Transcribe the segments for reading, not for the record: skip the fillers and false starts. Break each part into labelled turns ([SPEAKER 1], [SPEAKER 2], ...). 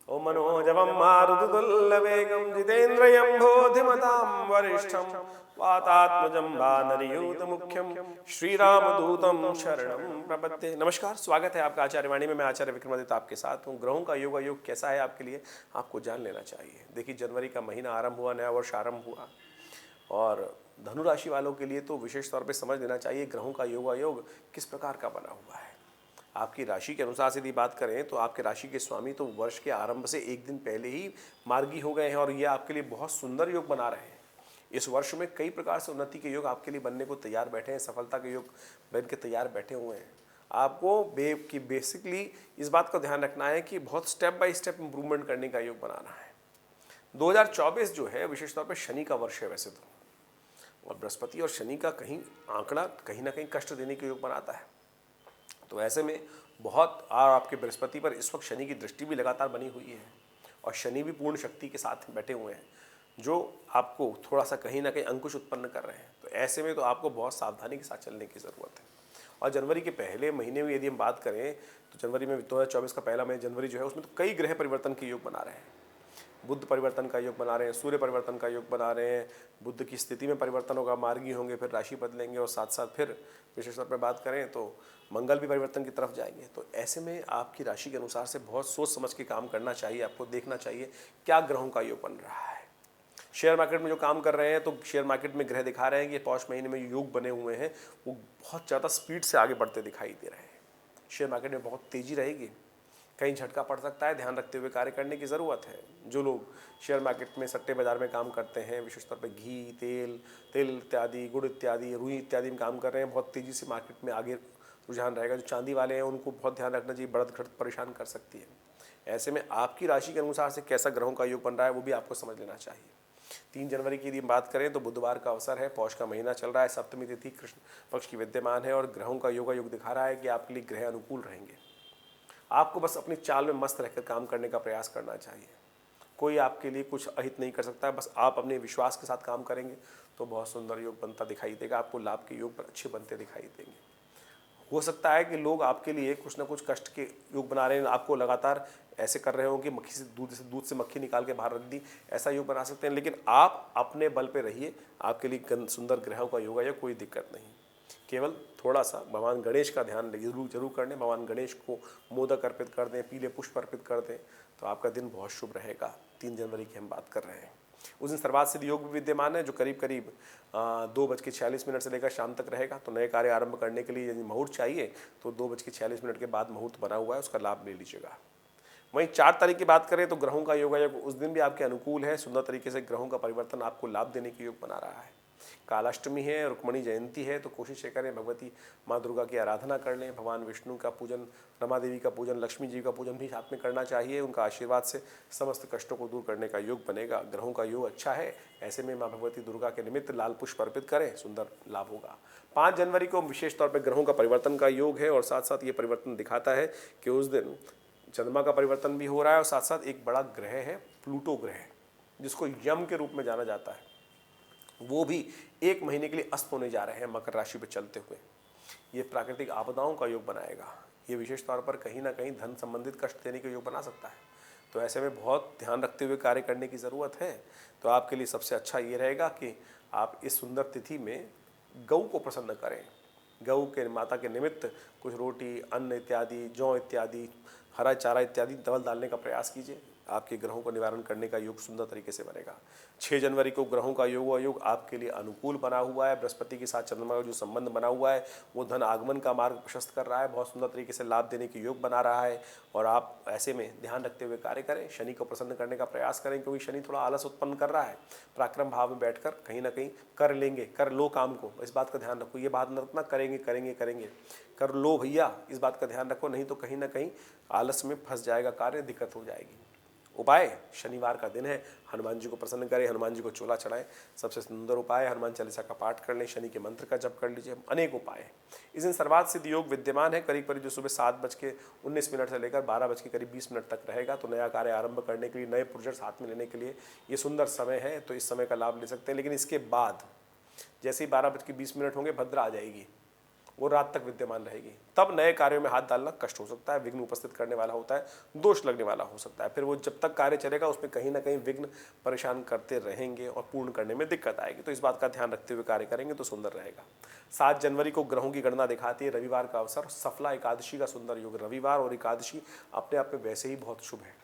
[SPEAKER 1] ओम मनोजवं मारुततुल्यवेगं जितेन्द्रियं बोधिमतां वरिष्ठं वातात्मजं वानरयूथमुख्यं श्रीरामदूतं शरणं प्रपद्ये। नमस्कार, स्वागत है आपका आचार्य वाणी में। मैं आचार्य विक्रमादित्य आपके साथ हूँ। ग्रहों का योग कैसा है आपके लिए, आपको जान लेना चाहिए। देखिए, जनवरी का महीना आरंभ हुआ, नया वर्ष आरंभ हुआ, और धनु राशि वालों के लिए तो विशेष तौर पे समझ लेना चाहिए ग्रहों का योग किस प्रकार का बना हुआ है। आपकी राशि के अनुसार से यदि बात करें तो आपके राशि के स्वामी तो वर्ष के आरंभ से एक दिन पहले ही मार्गी हो गए हैं, और ये आपके लिए बहुत सुंदर योग बना रहे हैं। इस वर्ष में कई प्रकार से उन्नति के योग आपके लिए बनने को तैयार बैठे हैं, सफलता के योग बन के तैयार बैठे हुए हैं। आपको बेसिकली इस बात का ध्यान रखना है कि बहुत स्टेप बाय स्टेप इंप्रूवमेंट करने का योग बनाना है। 2024 जो है विशेष तौर पर शनि का वर्ष है वैसे तो, और बृहस्पति और शनि का कहीं आंकड़ा कहीं ना कहीं कष्ट देने के योग बनाता है। तो ऐसे में बहुत आपके बृहस्पति पर इस वक्त शनि की दृष्टि भी लगातार बनी हुई है, और शनि भी पूर्ण शक्ति के साथ बैठे हुए हैं, जो आपको थोड़ा सा कहीं ना कहीं अंकुश उत्पन्न कर रहे हैं। तो ऐसे में तो आपको बहुत सावधानी के साथ चलने की ज़रूरत है। और जनवरी के पहले महीने में यदि हम बात करें तो जनवरी में 2024 का पहला महीना जनवरी जो है उसमें तो कई ग्रह परिवर्तन के योग बना रहे हैं। बुध परिवर्तन का योग बना रहे हैं, सूर्य परिवर्तन का योग बना रहे हैं, बुध की स्थिति में परिवर्तन होगा, मार्गी होंगे, फिर राशि बदलेंगे, और साथ साथ फिर विशेष तौर पर बात करें तो मंगल भी परिवर्तन की तरफ जाएंगे। तो ऐसे में आपकी राशि के अनुसार से बहुत सोच समझ के काम करना चाहिए। आपको देखना चाहिए क्या ग्रहों का योग बन रहा है। शेयर मार्केट में जो काम कर रहे हैं तो शेयर मार्केट में ग्रह दिखा रहे हैं कि पौष महीने में योग बने हुए हैं, वो बहुत ज़्यादा स्पीड से आगे बढ़ते दिखाई दे रहे हैं। शेयर मार्केट में बहुत तेज़ी रहेगी, कहीं झटका पड़ सकता है, ध्यान रखते हुए कार्य करने की ज़रूरत है। जो लोग शेयर मार्केट में सट्टे बाजार में काम करते हैं, विशेष तौर पे घी, तेल इत्यादि, गुड़ इत्यादि, रुई इत्यादि में काम कर रहे हैं, बहुत तेज़ी से मार्केट में आगे रुझान रहेगा। जो चांदी वाले हैं उनको बहुत ध्यान रखना चाहिए, बढ़त घटत परेशान कर सकती है। ऐसे में आपकी राशि के अनुसार से कैसा ग्रहों का योग बन रहा है वो भी आपको समझ लेना चाहिए। 3 जनवरी की यदि बात करें तो बुधवार का अवसर है, पौष का महीना चल रहा है, सप्तमी तिथि कृष्ण पक्ष की विद्यमान है, और ग्रहों का योग दिखा रहा है कि आपके लिए ग्रह अनुकूल रहेंगे। आपको बस अपनी चाल में मस्त रहकर काम करने का प्रयास करना चाहिए। कोई आपके लिए कुछ अहित नहीं कर सकता है, बस आप अपने विश्वास के साथ काम करेंगे तो बहुत सुंदर योग बनता दिखाई देगा। आपको लाभ के योग पर अच्छे बनते दिखाई देंगे। हो सकता है कि लोग आपके लिए कुछ ना कुछ कष्ट के योग बना रहे हैं, आपको लगातार ऐसे कर रहे हो कि मक्खी से दूध से मक्खी निकाल के बाहर रख दी, ऐसा योग बना सकते हैं। लेकिन आप अपने बल पे रहिए, आपके लिए सुंदर ग्रहों का योग है, कोई दिक्कत नहीं। केवल थोड़ा सा भगवान गणेश का ध्यान जरूर कर लें। भगवान गणेश को मोदक अर्पित कर दें, पीले पुष्प अर्पित कर दें, तो आपका दिन बहुत शुभ रहेगा। 3 जनवरी की हम बात कर रहे हैं। उस दिन सर्वासिद्ध योग भी विद्यमान है, जो करीब 2:46 से लेकर शाम तक रहेगा। तो नए कार्य आरंभ करने के लिए यदि मुहूर्त चाहिए तो 2:46 के बाद मुहूर्त बना हुआ है, उसका लाभ ले लीजिएगा। वहीं 4 तारीख की बात करें तो ग्रहों का योग उस दिन भी आपके अनुकूल है। सुंदर तरीके से ग्रहों का परिवर्तन आपको लाभ देने के योग बना रहा है। कालाष्टमी है, रुक्मणी जयंती है, तो कोशिश करें भगवती माँ दुर्गा की आराधना कर लें। भगवान विष्णु का पूजन, रमा देवी का पूजन, लक्ष्मी जी का पूजन भी साथ में करना चाहिए। उनका आशीर्वाद से समस्त कष्टों को दूर करने का योग बनेगा। ग्रहों का योग अच्छा है, ऐसे में माँ भगवती दुर्गा के निमित्त लाल पुष्प अर्पित करें, सुंदर लाभ होगा। 5 जनवरी को विशेष तौर पर ग्रहों का परिवर्तन का योग है, और साथ साथ ये परिवर्तन दिखाता है कि उस दिन चंद्रमा का परिवर्तन भी हो रहा है, और साथ साथ एक बड़ा ग्रह है प्लूटो ग्रह, जिसको यम के रूप में जाना जाता है, वो भी 1 महीने के लिए अस्त होने जा रहे हैं मकर राशि पर चलते हुए। ये प्राकृतिक आपदाओं का योग बनाएगा। ये विशेष तौर पर कहीं ना कहीं धन संबंधित कष्ट देने का योग बना सकता है। तो ऐसे में बहुत ध्यान रखते हुए कार्य करने की ज़रूरत है। तो आपके लिए सबसे अच्छा ये रहेगा कि आप इस सुंदर तिथि में गऊ को प्रसन्न करें। गऊ के माता के निमित्त कुछ रोटी, अन्न इत्यादि, जौ इत्यादि, हरा चारा इत्यादि दवल डालने का प्रयास कीजिए। आपके ग्रहों को निवारण करने का योग सुंदर तरीके से बनेगा। 6 जनवरी को ग्रहों का योग आपके लिए अनुकूल बना हुआ है। बृहस्पति के साथ चंद्रमा का जो संबंध बना हुआ है वो धन आगमन का मार्ग प्रशस्त कर रहा है, बहुत सुंदर तरीके से लाभ देने के योग बना रहा है। और आप ऐसे में ध्यान रखते हुए कार्य करें, शनि को प्रसन्न करने का प्रयास करें, क्योंकि शनि थोड़ा आलस उत्पन्न कर रहा है। पराक्रम भाव में बैठकर कहीं ना कहीं कर लेंगे, कर लो काम को, इस बात का ध्यान रखो। ये बात न रखना करेंगे करेंगे करेंगे, कर लो भैया, इस बात का ध्यान रखो, नहीं तो कहीं ना कहीं आलस में फंस जाएगा कार्य, दिक्कत हो जाएगी। उपाय, शनिवार का दिन है, हनुमान जी को प्रसन्न करें, हनुमान जी को चोला चढ़ाएं। सबसे सुंदर उपाय, हनुमान चालीसा का पाठ कर लें, शनि के मंत्र का जप कर लीजिए। अनेक उपाय हैं। इस दिन सर्वासिद्ध योग विद्यमान है, करीब जो सुबह 7:19 से लेकर 12:20 तक रहेगा। तो नया कार्य आरंभ करने के लिए, नए प्रोजेक्ट हाथ में लेने के लिए ये सुंदर समय है, तो इस समय का लाभ ले सकते हैं। लेकिन इसके बाद जैसे ही 12:20 होंगे भद्र आ जाएगी, वो रात तक विद्यमान रहेगी। तब नए कार्यों में हाथ डालना कष्ट हो सकता है, विघ्न उपस्थित करने वाला होता है, दोष लगने वाला हो सकता है। फिर वो जब तक कार्य चलेगा उसमें कहीं ना कहीं विघ्न परेशान करते रहेंगे और पूर्ण करने में दिक्कत आएगी। तो इस बात का ध्यान रखते हुए कार्य करेंगे तो सुंदर रहेगा। 7 जनवरी को ग्रहों की गणना दिखाती है रविवार का अवसर, सफला एकादशी का सुंदर योग। रविवार और एकादशी अपने आप में वैसे ही बहुत शुभ है,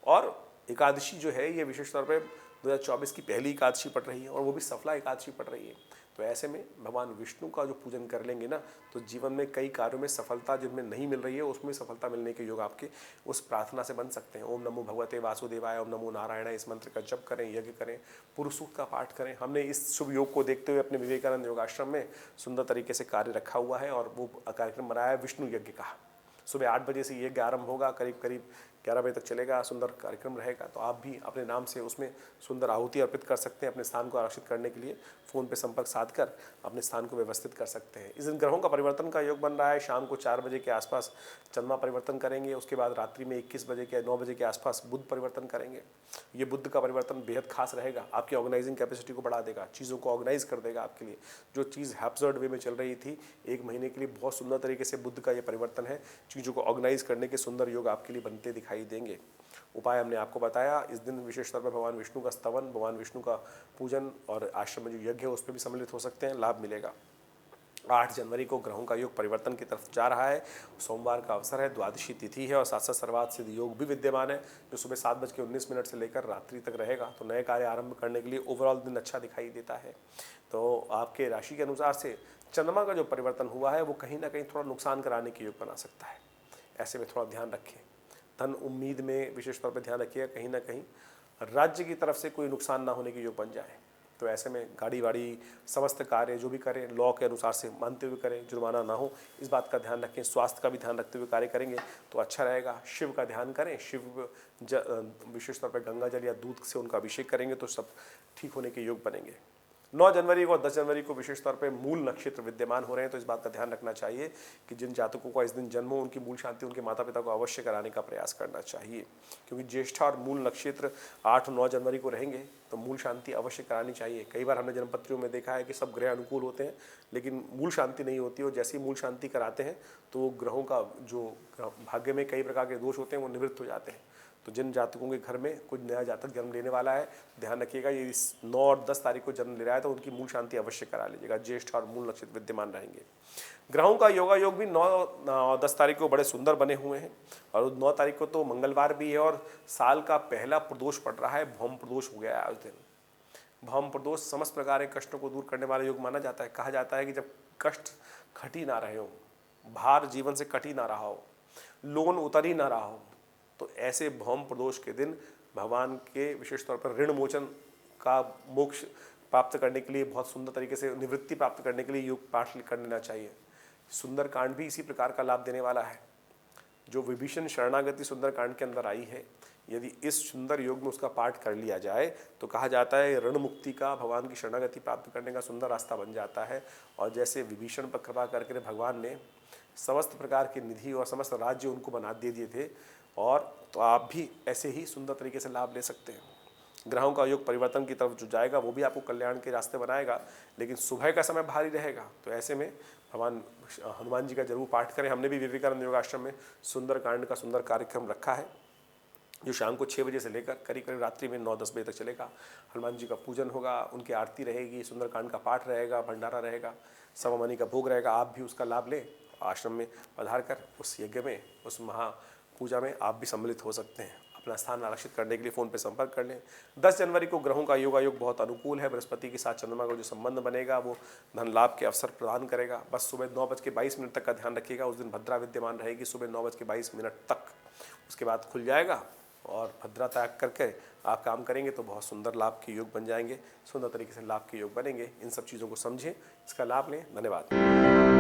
[SPEAKER 1] और एकादशी जो है ये विशेष तौर पे 2024 की पहली एकादशी पड़ रही है और वो भी सफला एकादशी पड़ रही है। तो ऐसे में भगवान विष्णु का जो पूजन कर लेंगे ना, तो जीवन में कई कार्यों में सफलता जिनमें नहीं मिल रही है उसमें सफलता मिलने के योग आपके उस प्रार्थना से बन सकते हैं। ओम नमो भगवते वासुदेवाय, ओम नमो नारायण, इस मंत्र का जप करें, यज्ञ करें, पुरुष सूक्त का पाठ करें। हमने इस शुभ योग को देखते हुए अपने विवेकानंद योगाश्रम में सुंदर तरीके से कार्य रखा हुआ है और वो कार्यक्रम बनाया है विष्णु यज्ञ का। सुबह 8 बजे से यज्ञ आरंभ होगा, करीब करीब 11 बजे तक चलेगा, सुंदर कार्यक्रम रहेगा। तो आप भी अपने नाम से उसमें सुंदर आहुति अर्पित कर सकते हैं। अपने स्थान को आरक्षित करने के लिए फ़ोन पे संपर्क साध कर अपने स्थान को व्यवस्थित कर सकते हैं। इस दिन ग्रहों का परिवर्तन का योग बन रहा है। शाम को 4 बजे के आसपास चंद्रमा परिवर्तन करेंगे, उसके बाद रात्रि में 21 बजे के 9 बजे के आसपास बुध परिवर्तन करेंगे। ये बुध का परिवर्तन बेहद खास रहेगा, आपकी ऑर्गेनाइजिंग कैपेसिटी को बढ़ा देगा, चीज़ों को ऑर्गेनाइज कर देगा आपके लिए। जो चीज़ हैप्सर्ड वे में चल रही थी 1 महीने के लिए, बहुत सुंदर तरीके से बुध का ये परिवर्तन है, चीज़ों को ऑर्गेनाइज करने के सुंदर योग आपके लिए बनते दिखाई देंगे। उपाय हमने आपको बताया। इस दिन विशेष तौर पर भगवान विष्णु का स्तवन, भगवान विष्णु का पूजन और आश्रम में जो यज्ञ है उस पर भी सम्मिलित हो सकते हैं, लाभ मिलेगा। 8 जनवरी को ग्रहों का योग परिवर्तन की तरफ जा रहा है। सोमवार का अवसर है, द्वादशी तिथि है और साथ साथ सर्वार्थ सिद्ध योग भी विद्यमान है, जो सुबह 7:19 से लेकर रात्रि तक रहेगा। तो नए कार्य आरंभ करने के लिए ओवरऑल दिन अच्छा दिखाई देता है। तो आपके राशि के अनुसार से चंद्रमा का जो परिवर्तन हुआ है वो कहीं ना कहीं थोड़ा नुकसान कराने के योग बना सकता है। ऐसे में थोड़ा ध्यान रखें। धन उम्मीद में विशेष तौर पर ध्यान रखिएगा, कहीं ना कहीं राज्य की तरफ से कोई नुकसान ना होने के योग बन जाए। तो ऐसे में गाड़ी वाड़ी समस्त कार्य जो भी करें लॉ के अनुसार से मानते हुए करें, जुर्माना ना हो, इस बात का ध्यान रखें। स्वास्थ्य का भी ध्यान रखते हुए कार्य करेंगे तो अच्छा रहेगा। शिव का ध्यान करें, शिव विशेष तौर पर गंगा जल या दूध से उनका अभिषेक करेंगे तो सब ठीक होने के योग बनेंगे। 9 जनवरी को और 10 जनवरी को विशेष तौर पे मूल नक्षत्र विद्यमान हो रहे हैं। तो इस बात का ध्यान रखना चाहिए कि जिन जातकों का इस दिन जन्म हो उनकी मूल शांति उनके माता पिता को अवश्य कराने का प्रयास करना चाहिए, क्योंकि ज्येष्ठा और मूल नक्षत्र 8 और 9 जनवरी को रहेंगे तो मूल शांति अवश्य करानी चाहिए। कई बार हमने जन्मपत्रियों में देखा है कि सब ग्रह अनुकूल होते हैं लेकिन मूल शांति नहीं होती, और जैसे ही मूल शांति कराते हैं तो ग्रहों का जो भाग्य में कई प्रकार के दोष होते हैं वो निवृत्त हो जाते हैं। तो जिन जातकों के घर में कुछ नया जातक जन्म लेने वाला है, ध्यान रखिएगा ये 9 और 10 तारीख को जन्म ले रहा है तो उनकी मूल शांति अवश्य करा लीजिएगा। ज्येष्ठ और मूल नक्षत्र विद्यमान रहेंगे। ग्रहों का योगा योग भी 9 और 10 तारीख को बड़े सुंदर बने हुए हैं, और 9 तारीख को तो मंगलवार भी है और साल का पहला प्रदोष पड़ रहा है, भौम प्रदोष हो गया है उस दिन। भौम प्रदोष समस्त प्रकार के कष्टों को दूर करने वाला योग माना जाता है। कहा जाता है कि जब कष्ट घट ही ना रहे हो, भार जीवन से कट ही ना रहा हो, लोन उतर ही ना रहा हो, तो ऐसे भौम प्रदोष के दिन भगवान के विशेष तौर पर ऋण मोचन का मोक्ष प्राप्त करने के लिए, बहुत सुंदर तरीके से निवृत्ति प्राप्त करने के लिए योग पाठ कर लेना चाहिए। सुंदर कांड भी इसी प्रकार का लाभ देने वाला है। जो विभीषण शरणागति सुंदर कांड के अंदर आई है, यदि इस सुंदर योग में उसका पाठ कर लिया जाए तो कहा जाता है ऋण मुक्ति का, भगवान की शरणागति प्राप्त करने का सुंदर रास्ता बन जाता है। और जैसे विभीषण पर कृपा करके भगवान ने समस्त प्रकार की निधि और समस्त राज्य उनको बना दे दिए थे, और तो आप भी ऐसे ही सुंदर तरीके से लाभ ले सकते हैं। ग्रहों का योग परिवर्तन की तरफ जो जाएगा वो भी आपको कल्याण के रास्ते बनाएगा, लेकिन सुबह का समय भारी रहेगा। तो ऐसे में भगवान हनुमान जी का जरूर पाठ करें। हमने भी विवेकानंद योगाश्रम में सुंदर कांड का सुंदर कार्यक्रम रखा है, जो शाम को 6 बजे से लेकर करीब करीब रात्रि में 9-10 बजे तक चलेगा। हनुमान जी का पूजन होगा, उनकी आरती रहेगी, सुंदर कांड का पाठ रहेगा, भंडारा रहेगा, सवामनी का भोग रहेगा। आप भी उसका लाभ लें, आश्रम में पधार कर उस यज्ञ में, उस महा पूजा में आप भी सम्मिलित हो सकते हैं। अपना स्थान आरक्षित करने के लिए फ़ोन पे संपर्क कर लें। 10 जनवरी को ग्रहों का योग बहुत अनुकूल है। बृहस्पति के साथ चंद्रमा का जो संबंध बनेगा वो धन लाभ के अवसर प्रदान करेगा। बस सुबह 9:22 तक का ध्यान रखिएगा। उस दिन भद्रा विद्यमान रहेगी सुबह 9:22 तक, उसके बाद खुल जाएगा और भद्रा त्याग करके आप काम करेंगे तो बहुत सुंदर लाभ के योग बन जाएंगे, सुंदर तरीके से लाभ के योग बनेंगे। इन सब चीज़ों को समझें, इसका लाभ लें। धन्यवाद।